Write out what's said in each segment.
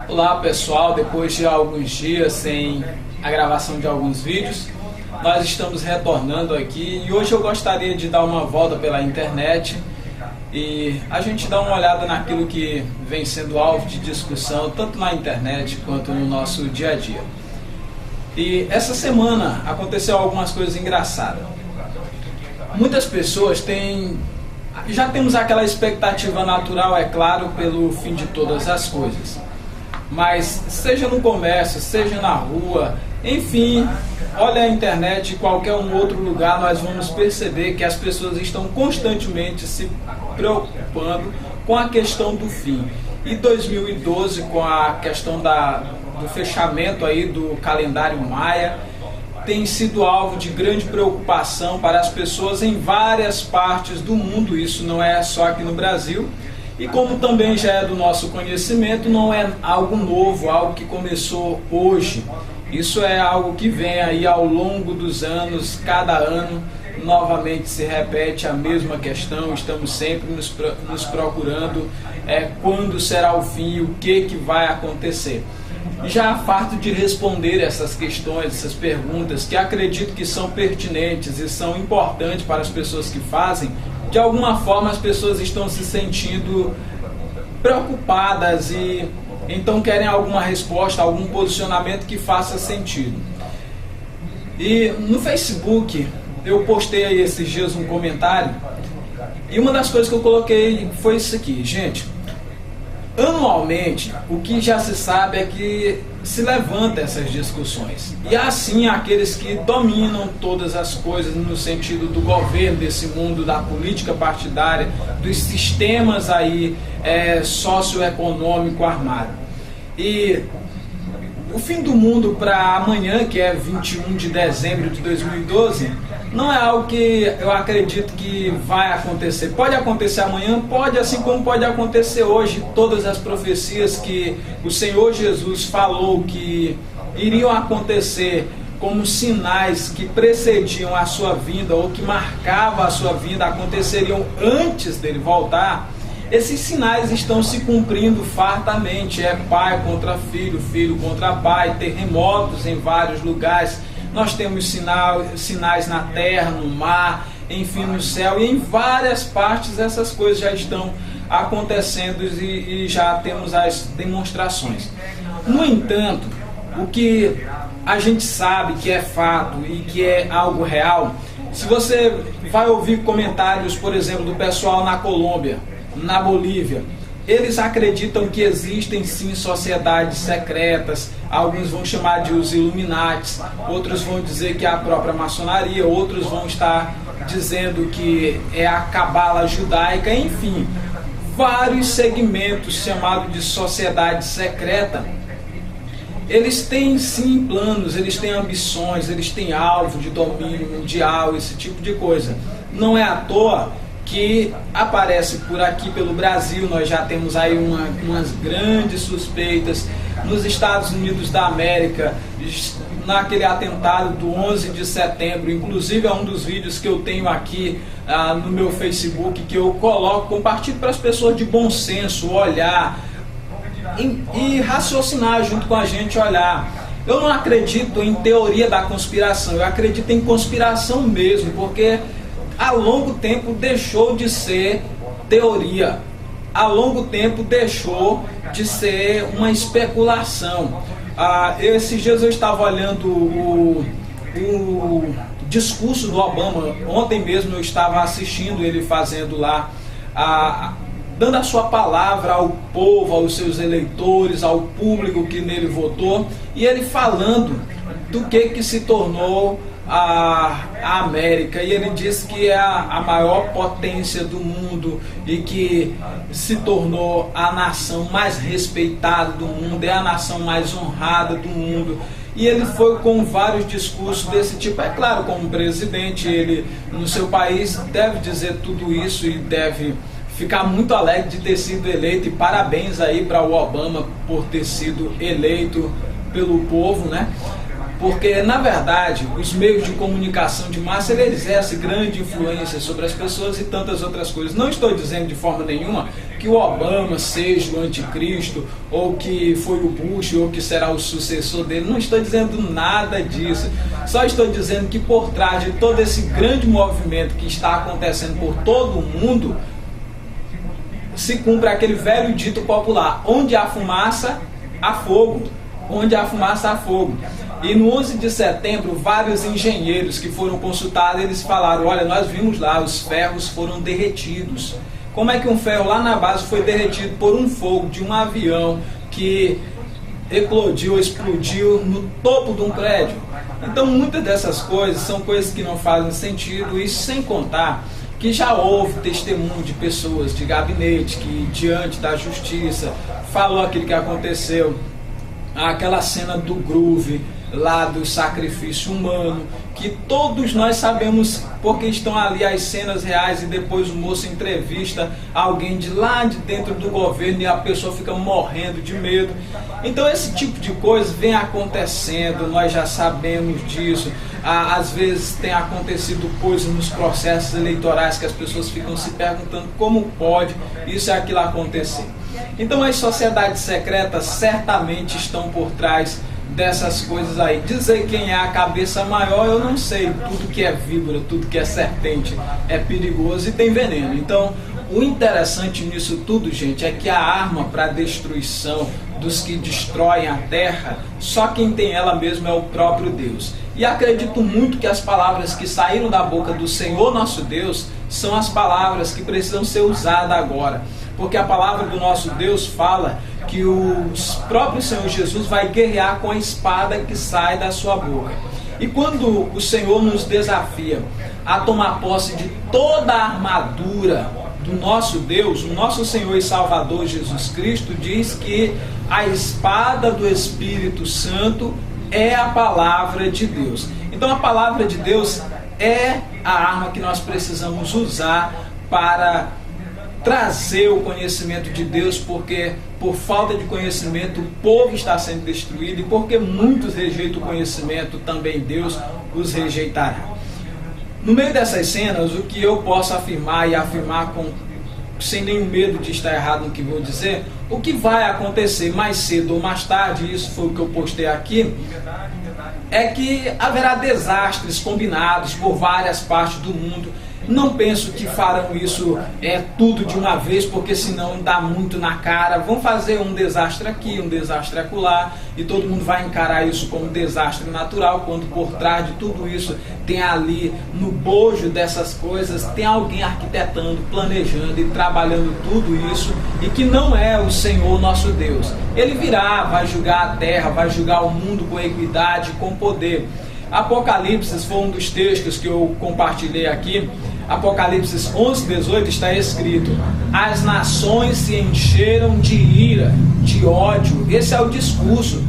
Olá pessoal, depois de alguns dias sem a gravação de alguns vídeos, nós estamos retornando aqui e hoje eu gostaria de dar uma volta pela internet e a gente dar uma olhada naquilo que vem sendo alvo de discussão tanto na internet quanto no nosso dia a dia. E essa semana aconteceu algumas coisas engraçadas. Muitas pessoas já temos aquela expectativa natural, é claro, pelo fim de todas as coisas. Mas seja no comércio, seja na rua, enfim, olha a internet, em qualquer outro lugar, nós vamos perceber que as pessoas estão constantemente se preocupando com a questão do fim. E 2012, com a questão do fechamento aí do calendário maia, tem sido alvo de grande preocupação para as pessoas em várias partes do mundo. Isso não é só aqui no Brasil. E como também já é do nosso conhecimento, não é algo novo, algo que começou hoje. Isso é algo que vem aí ao longo dos anos, cada ano novamente se repete a mesma questão, estamos sempre nos procurando quando será o fim, o que vai acontecer. E já farto de responder essas questões, essas perguntas, que acredito que são pertinentes e são importantes para as pessoas que fazem, de alguma forma as pessoas estão se sentindo preocupadas e então querem alguma resposta, algum posicionamento que faça sentido. E no Facebook eu postei aí esses dias um comentário e uma das coisas que eu coloquei foi isso aqui: gente, anualmente o que já se sabe é que se levanta essas discussões, e assim aqueles que dominam todas as coisas no sentido do governo, desse mundo, da política partidária, dos sistemas aí socioeconômico armado. E o fim do mundo para amanhã, que é 21 de dezembro de 2012, não é algo que eu acredito que vai acontecer. Pode acontecer amanhã, pode, assim como pode acontecer hoje. Todas as profecias que o Senhor Jesus falou que iriam acontecer como sinais que precediam a sua vinda ou que marcavam a sua vinda, aconteceriam antes dele voltar. Esses sinais estão se cumprindo fartamente. É pai contra filho, filho contra pai, terremotos em vários lugares. Nós temos sinais na terra, no mar, enfim, no céu, e em várias partes essas coisas já estão acontecendo e já temos as demonstrações. No entanto, o que a gente sabe que é fato e que é algo real, se você vai ouvir comentários, por exemplo, do pessoal na Colômbia, na Bolívia, eles acreditam que existem sim sociedades secretas. Alguns vão chamar de os Illuminates, outros vão dizer que é a própria maçonaria, outros vão estar dizendo que é a cabala judaica, enfim, vários segmentos chamados de sociedade secreta. Eles têm sim planos, eles têm ambições, eles têm alvo de domínio mundial, esse tipo de coisa. Não é à toa que aparece por aqui pelo Brasil. Nós já temos aí umas grandes suspeitas nos Estados Unidos da América, naquele atentado do 11 de setembro, inclusive é um dos vídeos que eu tenho aqui no meu Facebook, que eu compartilho para as pessoas de bom senso olhar e raciocinar junto com a gente, olhar. Eu não acredito em teoria da conspiração, eu acredito em conspiração mesmo, porque há longo tempo deixou de ser teoria, há longo tempo deixou de ser uma especulação. Esses dias eu estava olhando o discurso do Obama, ontem mesmo eu estava assistindo ele fazendo lá, dando a sua palavra ao povo, aos seus eleitores, ao público que nele votou, e ele falando do que se tornou a América, e ele disse que é a maior potência do mundo e que se tornou a nação mais respeitada do mundo, é a nação mais honrada do mundo. E ele foi com vários discursos desse tipo. É claro, como presidente, ele no seu país deve dizer tudo isso e deve ficar muito alegre de ter sido eleito, e parabéns aí para o Obama por ter sido eleito pelo povo, né? Porque, na verdade, os meios de comunicação de massa, ele exerce grande influência sobre as pessoas e tantas outras coisas. Não estou dizendo de forma nenhuma que o Obama seja o anticristo, ou que foi o Bush, ou que será o sucessor dele. Não estou dizendo nada disso. Só estou dizendo que por trás de todo esse grande movimento que está acontecendo por todo o mundo, se cumpre aquele velho dito popular: onde há fumaça, há fogo. Onde há fumaça, há fogo. E no 11 de setembro, vários engenheiros que foram consultados, eles falaram: olha, nós vimos lá, os ferros foram derretidos. Como é que um ferro lá na base foi derretido por um fogo de um avião que eclodiu, explodiu no topo de um prédio? Então, muitas dessas coisas são coisas que não fazem sentido, e sem contar que já houve testemunho de pessoas de gabinete que, diante da justiça, falou aquilo que aconteceu, aquela cena do Groove, lá do sacrifício humano, que todos nós sabemos porque estão ali as cenas reais, e depois o moço entrevista alguém de lá de dentro do governo e a pessoa fica morrendo de medo. Então esse tipo de coisa vem acontecendo, nós já sabemos disso. Às vezes tem acontecido coisas nos processos eleitorais que as pessoas ficam se perguntando como pode isso e aquilo acontecer. Então as sociedades secretas certamente estão por trás dessas coisas aí. Dizer quem é a cabeça maior, eu não sei. Tudo que é víbora, tudo que é serpente é perigoso e tem veneno. Então, o interessante nisso tudo, gente, é que a arma para a destruição dos que destroem a terra, só quem tem ela mesmo é o próprio Deus. E acredito muito que as palavras que saíram da boca do Senhor nosso Deus são as palavras que precisam ser usadas agora. Porque a palavra do nosso Deus fala que o próprio Senhor Jesus vai guerrear com a espada que sai da sua boca. E quando o Senhor nos desafia a tomar posse de toda a armadura do nosso Deus, o nosso Senhor e Salvador Jesus Cristo diz que a espada do Espírito Santo é a palavra de Deus. Então a palavra de Deus é a arma que nós precisamos usar para trazer o conhecimento de Deus, porque por falta de conhecimento o povo está sendo destruído, e porque muitos rejeitam o conhecimento, também Deus os rejeitará. No meio dessas cenas, o que eu posso afirmar, e afirmar sem nenhum medo de estar errado no que vou dizer, o que vai acontecer mais cedo ou mais tarde, isso foi o que eu postei aqui, é que haverá desastres combinados por várias partes do mundo. Não penso que farão isso tudo de uma vez, porque senão dá muito na cara. Vão fazer um desastre aqui, um desastre acolá, e todo mundo vai encarar isso como um desastre natural, quando por trás de tudo isso tem ali, no bojo dessas coisas, tem alguém arquitetando, planejando e trabalhando tudo isso, e que não é o Senhor nosso Deus. Ele virá, vai julgar a terra, vai julgar o mundo com equidade, com poder. Apocalipse foi um dos textos que eu compartilhei aqui. Apocalipse 11:18 está escrito: as nações se encheram de ira, de ódio. Esse é o discurso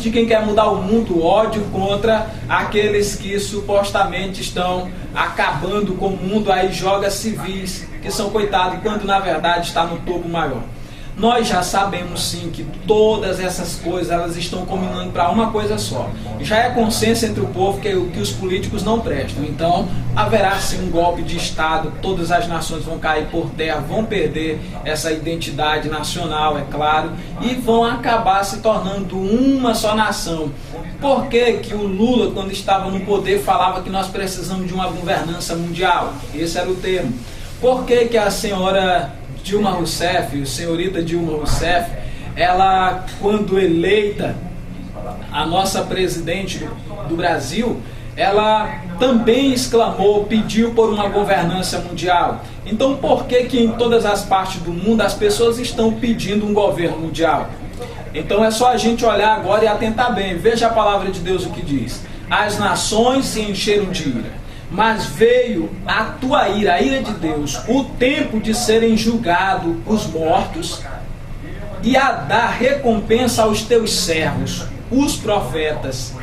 de quem quer mudar o mundo, ódio contra aqueles que supostamente estão acabando com o mundo, aí joga civis, que são coitados, quando na verdade está no topo maior. Nós já sabemos sim que todas essas coisas elas estão combinando para uma coisa só. Já é consenso entre o povo que os políticos não prestam. Então haverá sim um golpe de Estado, todas as nações vão cair por terra, vão perder essa identidade nacional, é claro, e vão acabar se tornando uma só nação. Por que que o Lula, quando estava no poder, falava que nós precisamos de uma governança mundial? Esse era o termo. Por que que a senhora Dilma Rousseff, senhorita Dilma Rousseff, ela, quando eleita a nossa presidente do Brasil, ela também exclamou, pediu por uma governança mundial? Então por que que em todas as partes do mundo as pessoas estão pedindo um governo mundial? Então é só a gente olhar agora e atentar bem. Veja a palavra de Deus o que diz: as nações se encheram de ira, mas veio a tua ira, a ira de Deus, o tempo de serem julgados os mortos, e a dar recompensa aos teus servos, os profetas,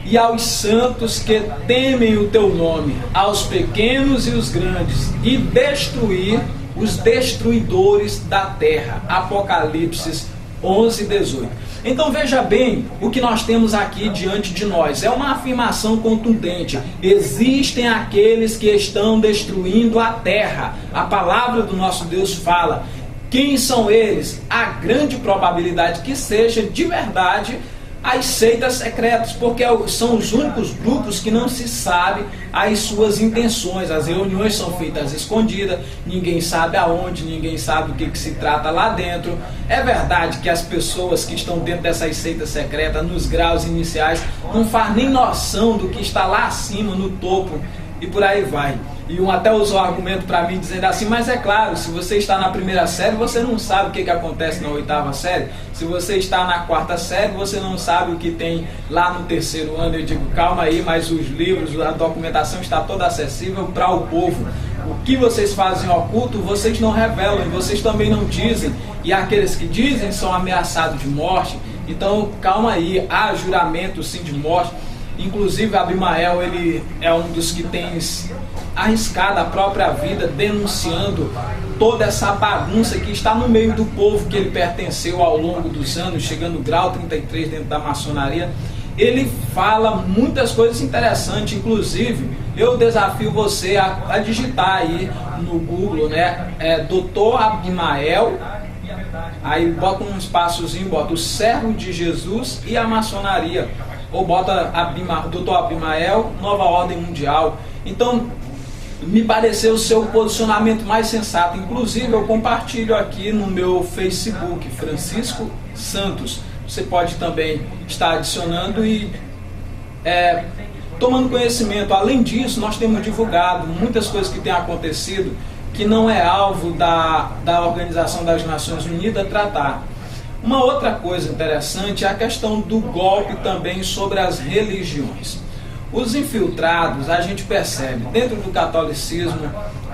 e aos santos que temem o teu nome, aos pequenos e os grandes, e destruir os destruidores da terra. Apocalipse 11:18. Então veja bem o que nós temos aqui diante de nós. É uma afirmação contundente. Existem aqueles que estão destruindo a terra. A palavra do nosso Deus fala. Quem são eles? A grande probabilidade que seja de verdade as seitas secretas, porque são os únicos grupos que não se sabe as suas intenções. As reuniões são feitas escondidas, ninguém sabe aonde, ninguém sabe o que se trata lá dentro. É verdade que as pessoas que estão dentro dessas seitas secretas, nos graus iniciais, não fazem nem noção do que está lá acima, no topo, e por aí vai. E um até usou argumento para mim dizendo assim, mas é claro, se você está na primeira série, você não sabe o que acontece na oitava série. Se você está na quarta série, você não sabe o que tem lá no terceiro ano. Eu digo, calma aí, mas os livros, a documentação está toda acessível para o povo. O que vocês fazem oculto, vocês não revelam, vocês também não dizem. E aqueles que dizem são ameaçados de morte. Então, calma aí, há juramento sim de morte. Inclusive Abimael, ele é um dos que tem arriscado a própria vida denunciando toda essa bagunça que está no meio do povo que ele pertenceu ao longo dos anos, chegando ao grau 33 dentro da maçonaria. Ele fala muitas coisas interessantes, inclusive eu desafio você a digitar aí no Google, né, Dr. Abimael, aí bota um espaçozinho, bota o servo de Jesus e a maçonaria, ou bota Dr. Abimael, Nova Ordem Mundial. Então, me pareceu o seu posicionamento mais sensato. Inclusive, eu compartilho aqui no meu Facebook, Francisco Santos. Você pode também estar adicionando e tomando conhecimento. Além disso, nós temos divulgado muitas coisas que têm acontecido que não é alvo da Organização das Nações Unidas tratar. Uma outra coisa interessante é a questão do golpe também sobre as religiões. Os infiltrados, a gente percebe, dentro do catolicismo,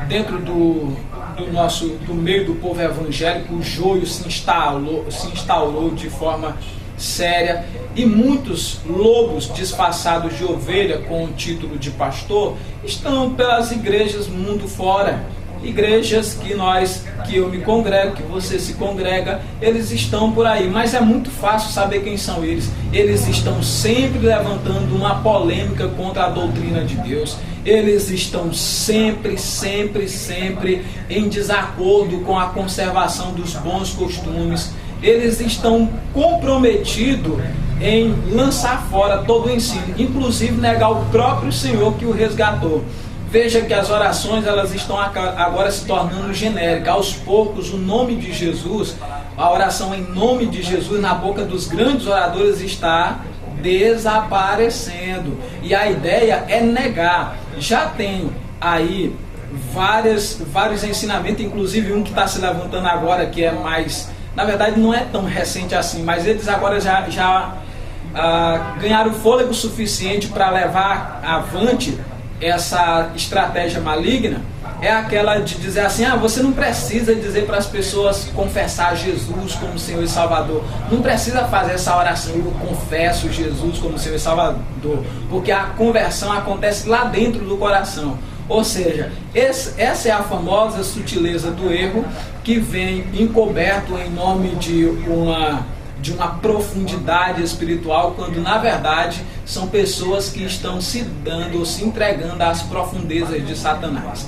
dentro do meio do povo evangélico, o joio se instaurou de forma séria, e muitos lobos disfarçados de ovelha com o título de pastor estão pelas igrejas mundo fora. Igrejas que eu me congrego, que você se congrega, eles estão por aí, mas é muito fácil saber quem são eles. Eles estão sempre levantando uma polêmica contra a doutrina de Deus. Eles estão sempre em desacordo com a conservação dos bons costumes. Eles estão comprometidos em lançar fora todo o ensino, inclusive negar o próprio Senhor que o resgatou. Veja que as orações, elas estão agora se tornando genéricas. Aos poucos, o nome de Jesus, a oração em nome de Jesus na boca dos grandes oradores está desaparecendo. E a ideia é negar. Já tem aí vários ensinamentos, inclusive um que está se levantando agora, que é mais... Na verdade, não é tão recente assim, mas eles agora já ganharam fôlego suficiente para levar avante essa estratégia maligna. É aquela de dizer assim, você não precisa dizer para as pessoas confessar Jesus como Senhor e Salvador, não precisa fazer essa oração, eu confesso Jesus como Senhor e Salvador, porque a conversão acontece lá dentro do coração. Ou seja, essa é a famosa sutileza do erro, que vem encoberto em nome de uma profundidade espiritual, quando na verdade são pessoas que estão se dando ou se entregando às profundezas de Satanás.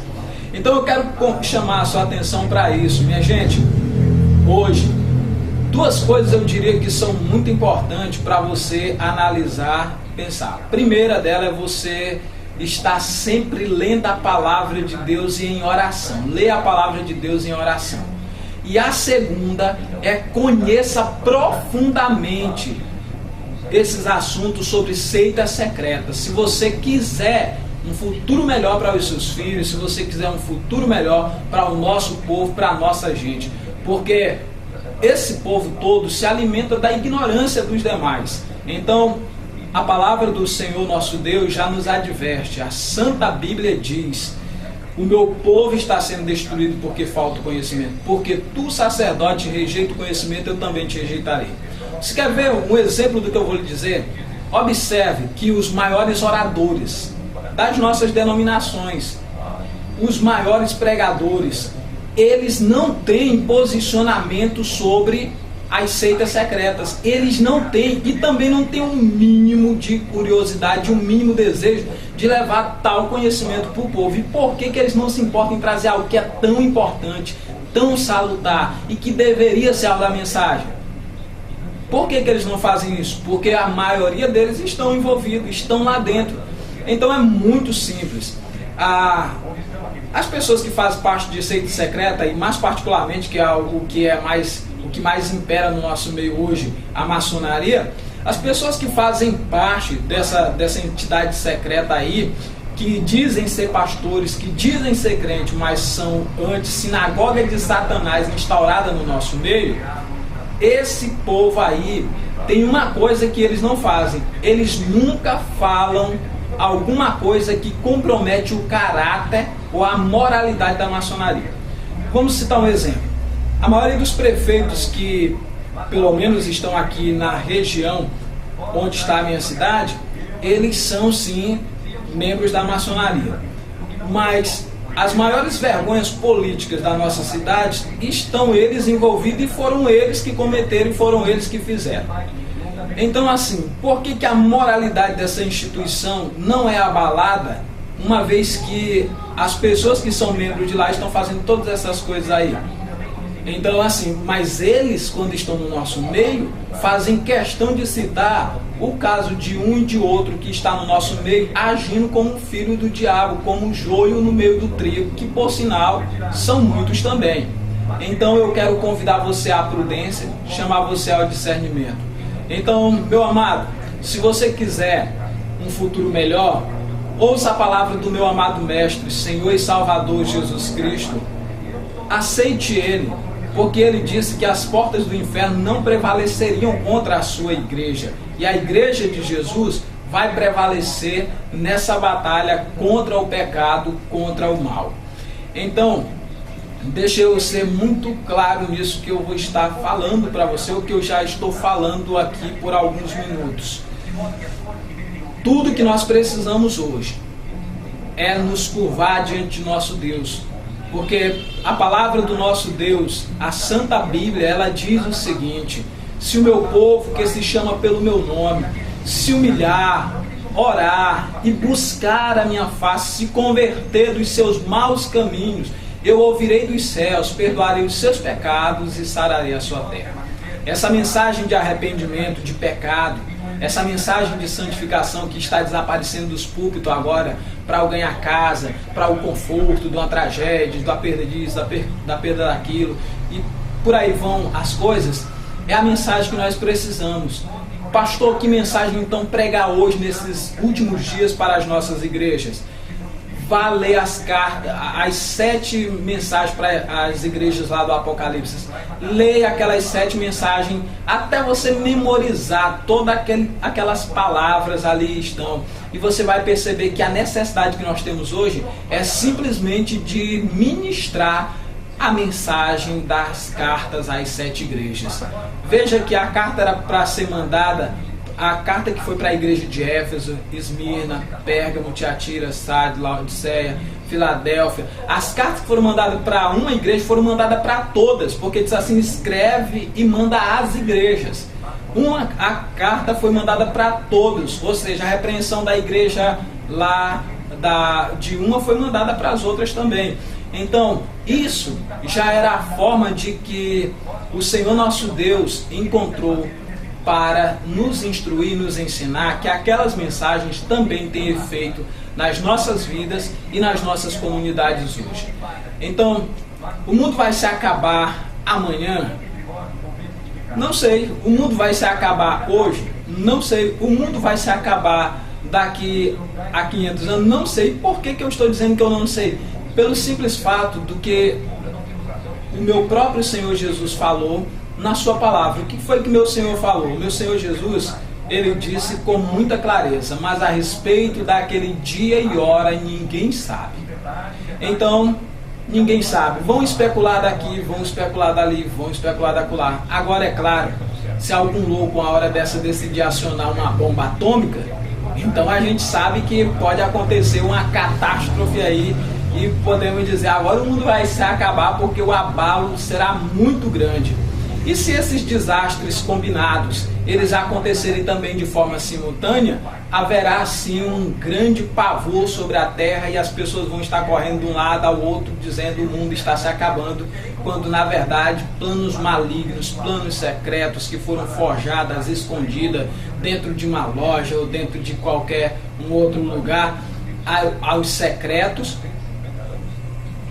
Então eu quero chamar a sua atenção para isso, minha gente. Hoje, duas coisas eu diria que são muito importantes para você analisar, pensar. A primeira dela é você estar sempre lendo a palavra de Deus e em oração. Lê a palavra de Deus em oração. E a segunda é conheça profundamente esses assuntos sobre seitas secretas. Se você quiser um futuro melhor para os seus filhos, se você quiser um futuro melhor para o nosso povo, para a nossa gente. Porque esse povo todo se alimenta da ignorância dos demais. Então, a palavra do Senhor nosso Deus já nos adverte. A Santa Bíblia diz: o meu povo está sendo destruído porque falta conhecimento. Porque tu, sacerdote, rejeita o conhecimento, eu também te rejeitarei. Você quer ver um exemplo do que eu vou lhe dizer? Observe que os maiores oradores das nossas denominações, os maiores pregadores, eles não têm posicionamento sobre as seitas secretas. Eles não têm, e também não têm um mínimo de curiosidade, um mínimo desejo de levar tal conhecimento para o povo. E por que eles não se importam em trazer algo que é tão importante, tão salutar e que deveria ser algo da mensagem? Por que eles não fazem isso? Porque a maioria deles estão envolvidos, estão lá dentro. Então é muito simples. As pessoas que fazem parte de seita secreta, e mais particularmente que é o que mais impera no nosso meio hoje, a maçonaria, as pessoas que fazem parte dessa entidade secreta aí, que dizem ser pastores, que dizem ser crentes, mas são anti-sinagoga de Satanás instaurada no nosso meio, esse povo aí tem uma coisa que eles não fazem: eles nunca falam alguma coisa que compromete o caráter ou a moralidade da maçonaria. Vamos citar um exemplo. A maioria dos prefeitos que, pelo menos, estão aqui na região onde está a minha cidade, eles são sim membros da maçonaria. Mas as maiores vergonhas políticas da nossa cidade estão eles envolvidos, e foram eles que cometeram e foram eles que fizeram. Então, assim, por que a moralidade dessa instituição não é abalada, uma vez que as pessoas que são membros de lá estão fazendo todas essas coisas aí? Então, assim, mas eles, quando estão no nosso meio, fazem questão de citar o caso de um e de outro que está no nosso meio, agindo como filho do diabo, como joio no meio do trigo, que, por sinal, são muitos também. Então, eu quero convidar você à prudência, chamar você ao discernimento. Então, meu amado, se você quiser um futuro melhor, ouça a palavra do meu amado Mestre, Senhor e Salvador Jesus Cristo. Aceite Ele, porque Ele disse que as portas do inferno não prevaleceriam contra a sua igreja. E a igreja de Jesus vai prevalecer nessa batalha contra o pecado, contra o mal. Então, deixa eu ser muito claro nisso que eu vou estar falando para você, o que eu já estou falando aqui por alguns minutos. Tudo que nós precisamos hoje é nos curvar diante de nosso Deus, porque a palavra do nosso Deus, a Santa Bíblia, ela diz o seguinte: se o meu povo, que se chama pelo meu nome, se humilhar, orar e buscar a minha face, se converter dos seus maus caminhos, eu ouvirei dos céus, perdoarei os seus pecados e sararei a sua terra. Essa mensagem de arrependimento, de pecado, essa mensagem de santificação que está desaparecendo dos púlpitos agora, para o ganhar casa, para o conforto de uma tragédia, da perda disso, da perda daquilo, e por aí vão as coisas, é a mensagem que nós precisamos. Pastor, que mensagem então pregar hoje, nesses últimos dias, para as nossas igrejas? Vá ler as cartas, as 7 mensagens para as igrejas lá do Apocalipse. Leia aquelas 7 mensagens até você memorizar todas aquelas palavras ali estão. E você vai perceber que a necessidade que nós temos hoje é simplesmente de ministrar a mensagem das cartas às 7 igrejas. Veja que a carta era para ser mandada. A carta que foi para a igreja de Éfeso, Esmirna, Pérgamo, Tiatira, Sardes, Laodiceia, Filadélfia, as cartas que foram mandadas para uma igreja foram mandadas para todas, porque diz assim: escreve e manda às igrejas. A carta foi mandada para todos, ou seja, a repreensão da igreja lá de uma foi mandada para as outras também. Então, isso já era a forma de que o Senhor nosso Deus encontrou para nos instruir, nos ensinar que aquelas mensagens também têm efeito nas nossas vidas e nas nossas comunidades hoje. Então, o mundo vai se acabar amanhã? Não sei. O mundo vai se acabar hoje? Não sei. O mundo vai se acabar daqui a 500 anos? Não sei. Por que eu estou dizendo que eu não sei? Pelo simples fato do que o meu próprio Senhor Jesus falou na sua palavra. O que foi que meu Senhor falou? O meu Senhor Jesus, ele disse com muita clareza: mas a respeito daquele dia e hora ninguém sabe. Então, ninguém sabe. Vão especular daqui, vão especular dali, vão especular dacolá. Agora, é claro, se algum louco uma hora dessa decidir acionar uma bomba atômica, então a gente sabe que pode acontecer uma catástrofe aí, e podemos dizer: agora o mundo vai se acabar, porque o abalo será muito grande. E se esses desastres combinados, eles acontecerem também de forma simultânea, haverá sim um grande pavor sobre a terra e as pessoas vão estar correndo de um lado ao outro, dizendo que o mundo está se acabando, quando na verdade planos malignos, planos secretos que foram forjados, escondidos dentro de uma loja ou dentro de qualquer um outro lugar, aos secretos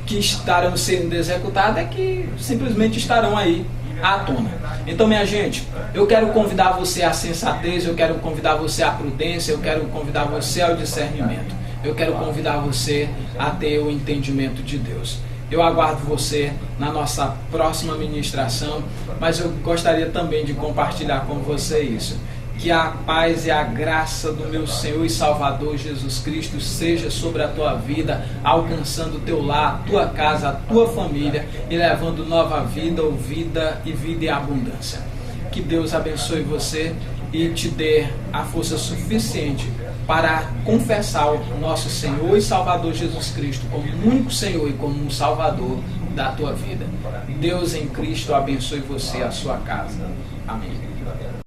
que estarão sendo executados é que simplesmente estarão aí à tona. Então, minha gente, eu quero convidar você à sensatez, eu quero convidar você à prudência, eu quero convidar você ao discernimento, eu quero convidar você a ter o entendimento de Deus. Eu aguardo você na nossa próxima ministração, mas eu gostaria também de compartilhar com você isso. Que a paz e a graça do meu Senhor e Salvador Jesus Cristo seja sobre a tua vida, alcançando o teu lar, a tua casa, a tua família e levando nova vida, ou vida e vida em abundância. Que Deus abençoe você e te dê a força suficiente para confessar o nosso Senhor e Salvador Jesus Cristo como o único Senhor e como um Salvador da tua vida. Deus em Cristo abençoe você e a sua casa. Amém.